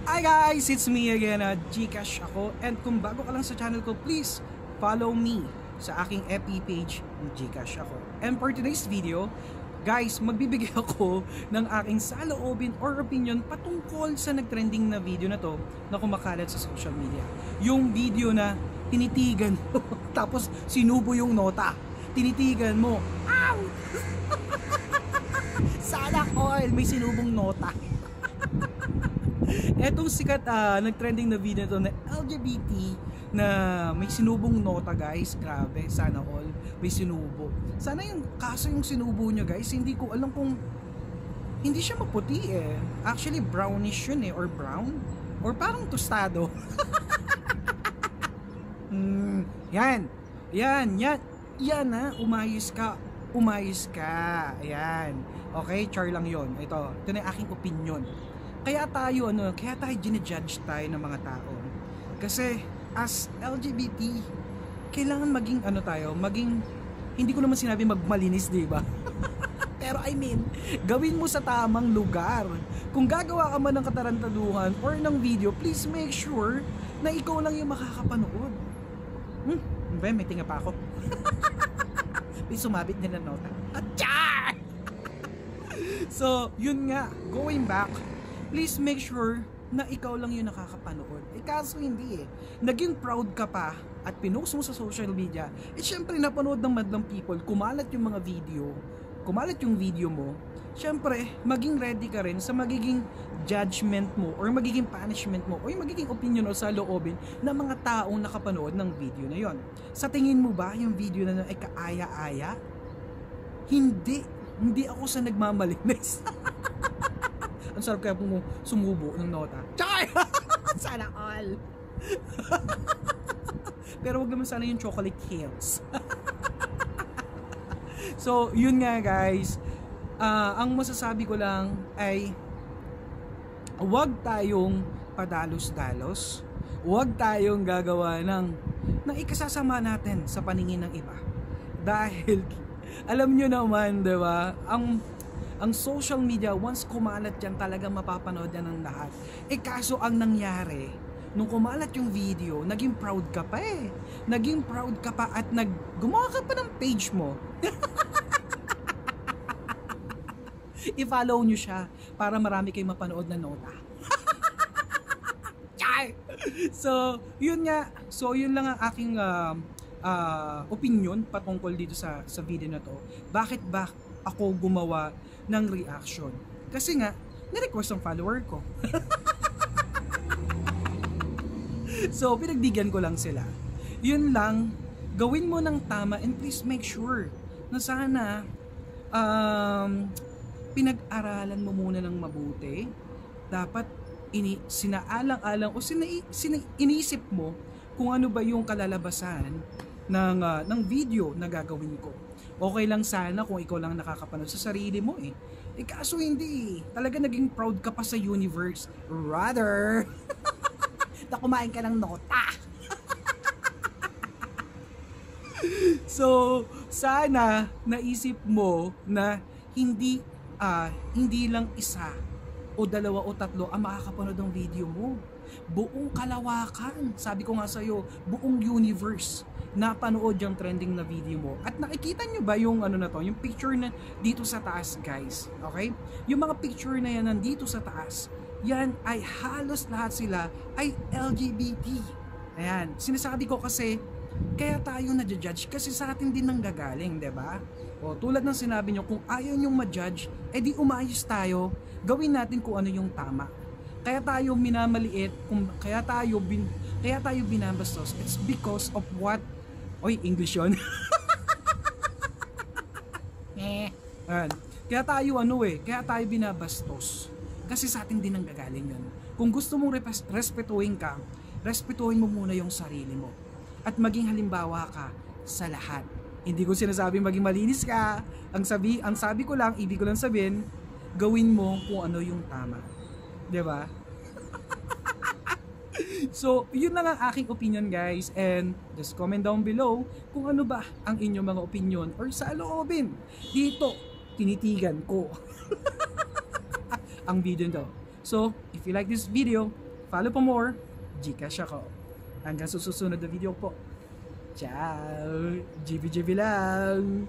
Hi guys! It's me again, Gcash ako. And kung bago ka lang sa channel ko, please follow me sa aking FB page, Gcash ako. And for today's video, guys, magbibigay ako ng aking saloobin or opinion patungkol sa nagtrending na video na to na kumakalat sa social media. Yung video na tinitigan mo, tapos sinubo yung nota. Tinitigan mo, ow! Sana all may sinubong nota. Etong sikat nagtrending na video to na LGBT na may sinubong nota, guys. Grabe, sana all may sinubo. Sana yung kaso yung sinubo nyo, guys, hindi ko alam kung hindi siya maputi eh. Actually brownish yun eh, or brown or parang tostado. Yan ha, umayos ka. Ayan. Okay, char lang yon. Ito na yung aking opinion. Kaya tayo ginijudge tayo ng mga tao. Kasi as LGBT, kailangan maging hindi ko naman sinabi magmalinis, di ba? Pero I mean, gawin mo sa tamang lugar. Kung gagawa ka man ng katarantaduhan or ng video, please make sure na ikaw lang yung makakapanood. May tinga pa ako. May sumabit din na nota. Achar! So, yun nga, going back, please make sure na ikaw lang yung nakakapanood. Kaso hindi eh. Naging proud ka pa at pinost mo sa social media, syempre napanood ng madlang people, kumalat yung mga video, kumalat yung video mo, syempre maging ready ka rin sa magiging judgment mo or magiging punishment mo o yung magiging opinion o saloobin ng mga taong nakapanood ng video na yon. Sa tingin mo ba yung video na ay kaaya-aya? Hindi ako sa nagmamalinis. Ang sarap kaya mo sumubo ng nota. Char! Sana all. Pero wag naman sana yung chocolate hills. So, yun nga guys. Ang masasabi ko lang ay wag tayong padalos-dalos. Wag tayong gagawa ng ikasasama natin sa paningin ng iba. Dahil alam nyo naman, diba? Ang social media, once kumalat yan, talagang mapapanood yan ng lahat. Kaso ang nangyari, nung kumalat yung video, naging proud ka pa eh. Naging proud ka pa at gumawa ka pa ng page mo. I-follow nyo siya para marami kayong mapanood na nota. So, yun nga. So, yun lang ang aking opinion patungkol dito sa video na to. Bakit ba ako gumawa ng reaction? Kasi nga, nirequest ang follower ko. So, pinagbigyan ko lang sila. Yun lang, gawin mo ng tama and please make sure na sana pinag-aralan mo muna ng mabuti. Dapat sinaalang-alang o inisip mo kung ano ba yung kalalabasan ng video na gagawin ko. Okay lang sana kung ikaw lang nakakapanood sa sarili mo eh. Kaso hindi. Talaga naging proud ka pa sa universe. Rather, na kumain ka ng nota. So, sana naisip mo na hindi lang isa o dalawa o tatlo ang makakapanood ng video mo. Buong kalawakan. Sabi ko nga sa'yo, buong universe napanood yung trending na video mo. At nakikita nyo ba yung yung picture na dito sa taas, guys? Okay? Yung mga picture na yan nandito sa taas, yan ay halos lahat sila ay LGBT. Ayan, sinasabi ko kasi kaya tayo na-judge kasi sa atin din nanggagaling, 'di ba? O tulad ng sinabi nyo, kung ayaw nyong ma-judge, edi umayos tayo, gawin natin kung ano yung tama. Kaya tayo minamaliit, kaya tayo binabastos, it's because of what. Oy, English yun. Kaya tayo binabastos. Kasi sa atin din ang gagaling yun. Kung gusto mong respetuhin ka, respetuhin mo muna yung sarili mo. At maging halimbawa ka sa lahat. Hindi ko sinasabing maging malinis ka. Ang sabi ko lang, ibig ko lang sabihin, gawin mo kung ano yung tama. 'Di ba? So, yun lang ang aking opinion, guys, and just comment down below kung ano ba ang inyong mga opinion or saloobin. Dito, tinitigan ko ang video nito. So, if you like this video, Follow po more. Gcash ako. Hanggang sa susunod na video po. Ciao! GB lang!